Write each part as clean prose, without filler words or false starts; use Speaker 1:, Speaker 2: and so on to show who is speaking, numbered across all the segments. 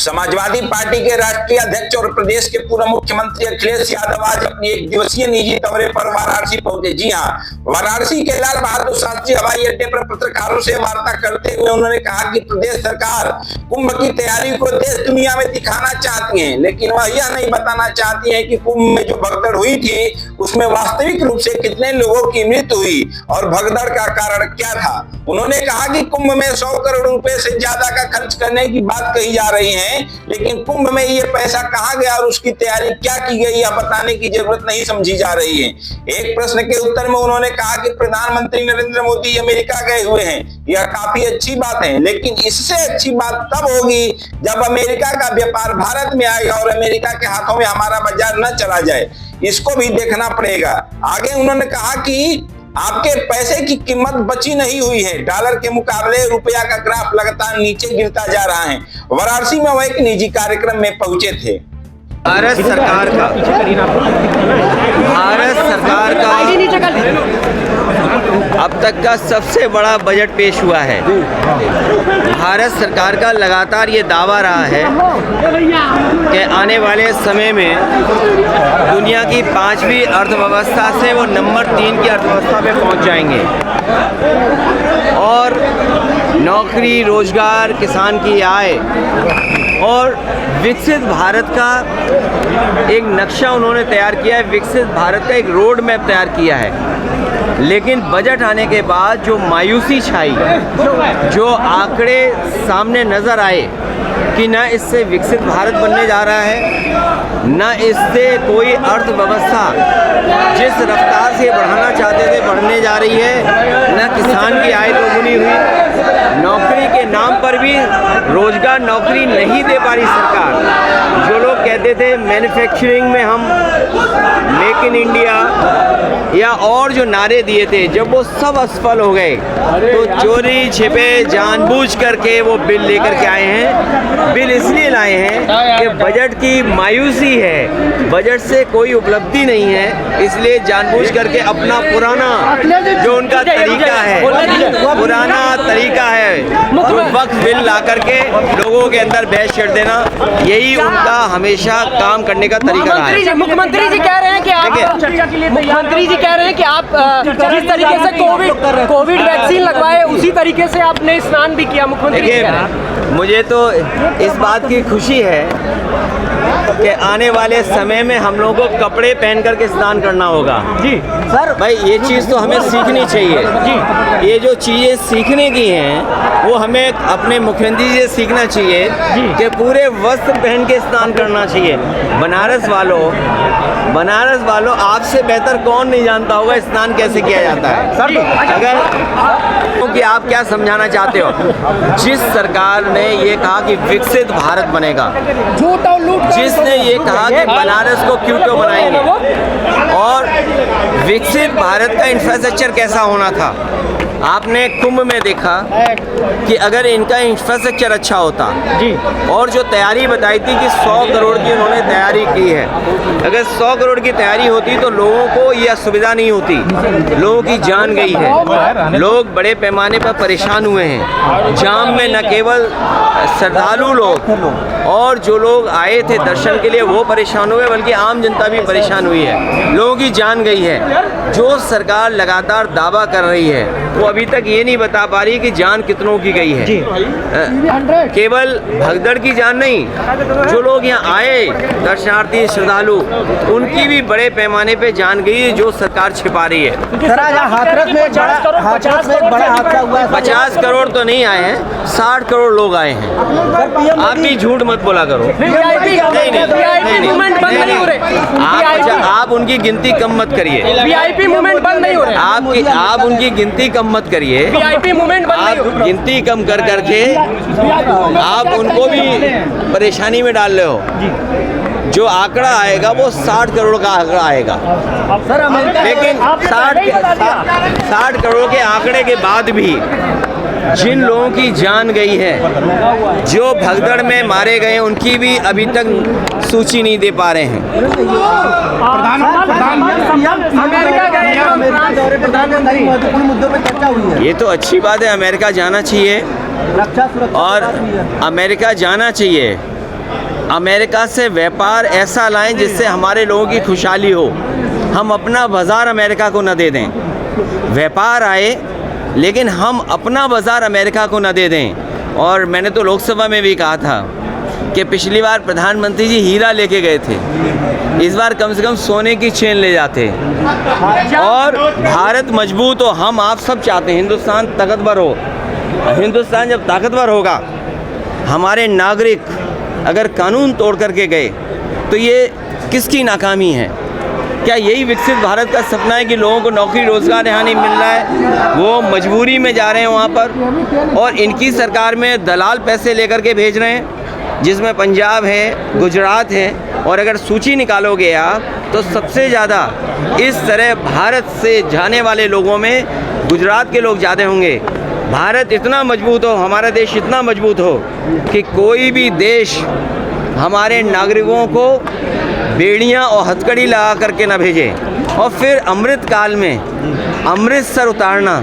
Speaker 1: Samajwadi party के राष्ट्रीय अध्यक्ष और प्रदेश के पूर्व मुख्यमंत्री अखिलेश यादव आज अपनी एक दिवसीय निजी दौरे पर वाराणसी पहुंचे। जी हां, वाराणसी के लाल बहादुर शास्त्री हवाई अड्डे पर पत्रकारों से वार्ता करते हुए उन्होंने कहा कि प्रदेश सरकार कुंभ की तैयारी को देश दुनिया में दिखाना चाहती है, लेकिन वह यह नहीं बताना चाहती है कि कुंभ में जो भगदड़ हुई थी उसमें वास्तविक रूप से कितने लोगों की मृत्यु हुई और भगदड़ का कारण क्या था। उन्होंने कहा कि कुंभ में 100 करोड़ रुपए से ज्यादा का खर्च करने की बात कही जा रही है, लेकिन कुंभ में ये पैसा कहां गया और उसकी तैयारी क्या की गई यह बताने की जरूरत नहीं समझी जा रही है। एक प्रश्न के उत्तर में उन्होंने कहा कि प्रधानमंत्री नरेंद्र मोदी अमेरिका गए हुए हैं, यह काफी अच्छी बात है, लेकिन इससे अच्छी बात तब होगी जब अमेरिका का व्यापार भारत में आएगा और अमेरिका के हाथों में हमारा बाजार न चला जाए, इसको भी देखना पड़ेगा। आगे उन्होंने कहा कि आपके पैसे की कीमत बची नहीं हुई है, डॉलर के मुकाबले रुपया का ग्राफ लगातार नीचे गिरता जा रहा है। वाराणसी में वह एक निजी कार्यक्रम में पहुंचे थे।
Speaker 2: भारत सरकार का अब तक का सबसे बड़ा बजट पेश हुआ है। भारत सरकार का लगातार ये दावा रहा है कि आने वाले समय में दुनिया की 5वीं अर्थव्यवस्था से वो नंबर 3 की अर्थव्यवस्था पे पहुंच जाएंगे और नौकरी, रोजगार, किसान की आय और विकसित भारत का एक नक्शा उन्होंने तैयार किया है, विकसित भारत का एक रोड मैप तैयार किया है। लेकिन बजट आने के बाद जो मायूसी छाई, जो आंकड़े सामने नज़र आए कि न इससे विकसित भारत बनने जा रहा है, न इससे कोई अर्थव्यवस्था जिस रफ्तार से बढ़ाना चाहते थे बढ़ने जा रही है, न किसान की आय दोगुनी हुई, नौकरी के नाम पर भी रोजगार नौकरी नहीं दे पा रही सरकार। जो लोग कहते थे मैन्युफैक्चरिंग में हम मेक इन इंडिया या और जो नारे दिए थे, जब वो सब असफल हो गए तो चोरी छिपे जानबूझ करके वो बिल लेकर के आए हैं। बिल इसलिए लाए हैं कि बजट की मायूसी है, बजट से कोई उपलब्धि नहीं है, इसलिए जानबूझ करके अपना पुराना जो उनका तरीका है, पुराना तरीका है वक्त बिल ला करके लोगों के अंदर बहस छेड़ देना, यही उनका हमेशा काम करने का तरीका रहा है।
Speaker 3: मुख्यमंत्री जी कह रहे हैं कि आप जिस तरीके से कोविड वैक्सीन लगवाए उसी तरीके से आपने स्नान भी किया। मुख्यमंत्री
Speaker 2: मुझे तो इस बात की खुशी है कि आने वाले समय में हम लोगों को कपड़े पहन करके स्नान करना होगा।
Speaker 3: जी सर,
Speaker 2: भाई ये चीज़ तो हमें सीखनी चाहिए जी। ये जो चीज़ें सीखने की हैं वो हमें अपने मुख्यमंत्री जी से सीखना चाहिए कि पूरे वस्त्र पहन के स्नान करना चाहिए। बनारस वालों आपसे बेहतर कौन नहीं जानता होगा स्नान कैसे किया जाता है।
Speaker 3: सर
Speaker 2: अगर क्योंकि आप क्या समझाना चाहते हो, जिस सरकार ने ये कहा कि विकसित भारत बनेगा, जिसने ये कहा कि बनारस को क्यों बनाएंगे और विकसित भारत का इंफ्रास्ट्रक्चर कैसा होना था, आपने कुंभ में देखा कि अगर इनका इंफ्रास्ट्रक्चर अच्छा होता जी, और जो तैयारी बताई थी कि 100 करोड़ की उन्होंने तैयारी की है, अगर 100 करोड़ की तैयारी होती तो लोगों को ये असुविधा नहीं होती। लोगों की जान गई है, लोग बड़े पैमाने पर परेशान हुए हैं। जाम में न केवल श्रद्धालु लोग और जो लोग आए थे दर्शन के लिए वो परेशान हुए, बल्कि आम जनता भी परेशान हुई है, लोगों की जान गई है। जो सरकार लगातार दावा कर रही है वो अभी तक ये नहीं बता पा रही कि जान कितनों की गई है। केवल भगदड़ की जान नहीं, जो लोग यहाँ आए दर्शनार्थी श्रद्धालु, उनकी भी बड़े पैमाने पे जान गई है, जो सरकार छिपा रही है।
Speaker 3: हाथरस में एक बड़ा हादसा हुआ है।
Speaker 2: 50 करोड़ तो नहीं आए हैं, 60 करोड़ लोग आए हैं। आप भी झूठ मत बोला करो। आप उनकी गिनती कम मत करिए।
Speaker 3: वीआईपी मूवमेंट बंद नहीं हो रहा।
Speaker 2: आप उनकी गिनती कम मत करिए।
Speaker 3: वीआईपी मूवमेंट बंद नहीं हो रहा।
Speaker 2: गिनती कम कर करके आप उनको भी परेशानी में डाल रहे हो। जो आंकड़ा आएगा वो 60 करोड़ का आंकड़ा आएगा, लेकिन 60 करोड़ के आंकड़े के बाद भी जिन लोगों की जान गई है, जो भगदड़ में मारे गए, उनकी भी अभी तक सूची नहीं दे पा रहे हैं। ये तो अच्छी बात है, अमेरिका जाना चाहिए और अमेरिका जाना चाहिए, अमेरिका से व्यापार ऐसा लाएं जिससे हमारे लोगों की खुशहाली हो। हम अपना बाज़ार अमेरिका को न दे दें। व्यापार आए लेकिन हम अपना बाज़ार अमेरिका को न दे दें। और मैंने तो लोकसभा में भी कहा था कि पिछली बार प्रधानमंत्री जी हीरा लेके गए थे, इस बार कम से कम सोने की चेन ले जाते। और भारत मजबूत हो, हम आप सब चाहते हैं हिंदुस्तान ताकतवर हो। हिंदुस्तान जब ताकतवर होगा, हमारे नागरिक अगर कानून तोड़ करके गए तो ये किसकी नाकामी है? क्या यही विकसित भारत का सपना है कि लोगों को नौकरी रोज़गार यहाँ नहीं मिल रहा है, वो मजबूरी में जा रहे हैं वहाँ पर, और इनकी सरकार में दलाल पैसे लेकर के भेज रहे हैं, जिसमें पंजाब है, गुजरात है। और अगर सूची निकालोगे आप तो सबसे ज़्यादा इस तरह भारत से जाने वाले लोगों में गुजरात के लोग ज़्यादा होंगे। भारत इतना मजबूत हो, हमारा देश इतना मजबूत हो कि कोई भी देश हमारे नागरिकों को बेड़ियां और हथकड़ी लगा करके ना भेजे। और फिर अमृत काल में अमृतसर उतारना,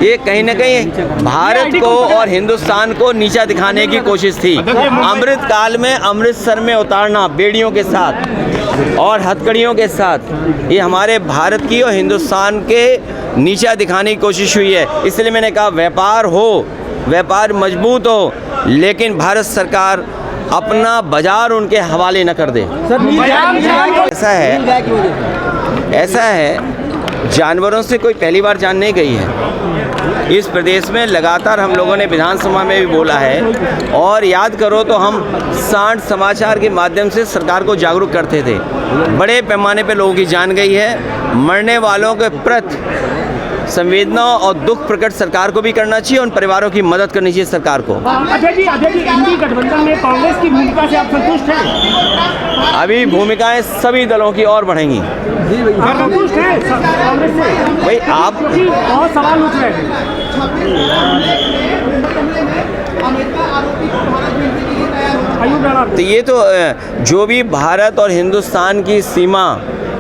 Speaker 2: ये कहीं ना कहीं भारत को और हिंदुस्तान को नीचा दिखाने की कोशिश थी। अमृत काल में अमृतसर में उतारना बेड़ियों के साथ और हथकड़ियों के साथ, ये हमारे भारत की और हिंदुस्तान के नीचा दिखाने की कोशिश हुई है। इसलिए मैंने कहा व्यापार हो, व्यापार मजबूत हो, लेकिन भारत सरकार अपना बाजार उनके हवाले न कर दे। ऐसा है जानवरों से कोई पहली बार जान नहीं गई है। इस प्रदेश में लगातार हम लोगों ने विधानसभा में भी बोला है, और याद करो तो हम सांड समाचार के माध्यम से सरकार को जागरूक करते थे। बड़े पैमाने पे लोगों की जान गई है। मरने वालों के प्रति संवेदना और दुख प्रकट सरकार को भी करना चाहिए, उन परिवारों की मदद करनी चाहिए सरकार को।
Speaker 3: अजय जी, इंडी गठबंधन में कांग्रेस की भूमिका से आप संतुष्ट हैं?
Speaker 2: अभी भूमिकाएं सभी दलों की और बढ़ेंगी।
Speaker 3: संतुष्ट हैं कांग्रेस से?
Speaker 2: भाई आप
Speaker 3: और सवाल उठ रहे हैं।
Speaker 2: तो ये तो जो भी भारत और हिंदुस्तान की सीमा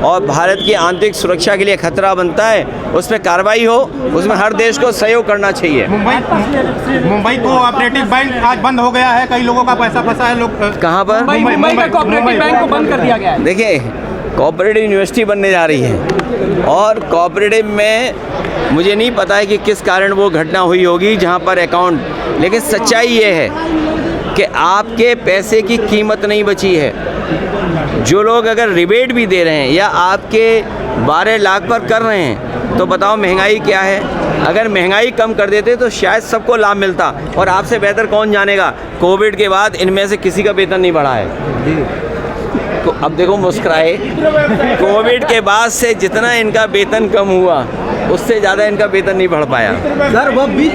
Speaker 2: और भारत की आंतरिक सुरक्षा के लिए खतरा बनता है, उस पर कार्रवाई हो, उसमें हर देश को सहयोग करना चाहिए।
Speaker 4: मुंबई कोऑपरेटिव बैंक आज बंद हो गया है, कई लोगों का पैसा फंसा है। लोग
Speaker 2: कहाँ पर?
Speaker 3: मुंबई का कोऑपरेटिव बैंक को बंद कर दिया गया है।
Speaker 2: देखिए, कोऑपरेटिव यूनिवर्सिटी बनने जा रही है, और कोऑपरेटिव में मुझे नहीं पता है कि किस कारण वो घटना हुई होगी जहाँ पर अकाउंट, लेकिन सच्चाई ये है कि आपके पैसे की कीमत नहीं बची है। जो लोग अगर रिबेट भी दे रहे हैं या आपके 12 लाख पर कर रहे हैं, तो बताओ महंगाई क्या है? अगर महंगाई कम कर देते तो शायद सबको लाभ मिलता। और आपसे बेहतर कौन जानेगा, कोविड के बाद इनमें से किसी का वेतन नहीं बढ़ा है। तो अब देखो मुस्कुराए, कोविड के बाद से जितना इनका वेतन कम हुआ, उससे ज़्यादा इनका वेतन नहीं बढ़ पाया।
Speaker 5: सर, वो 20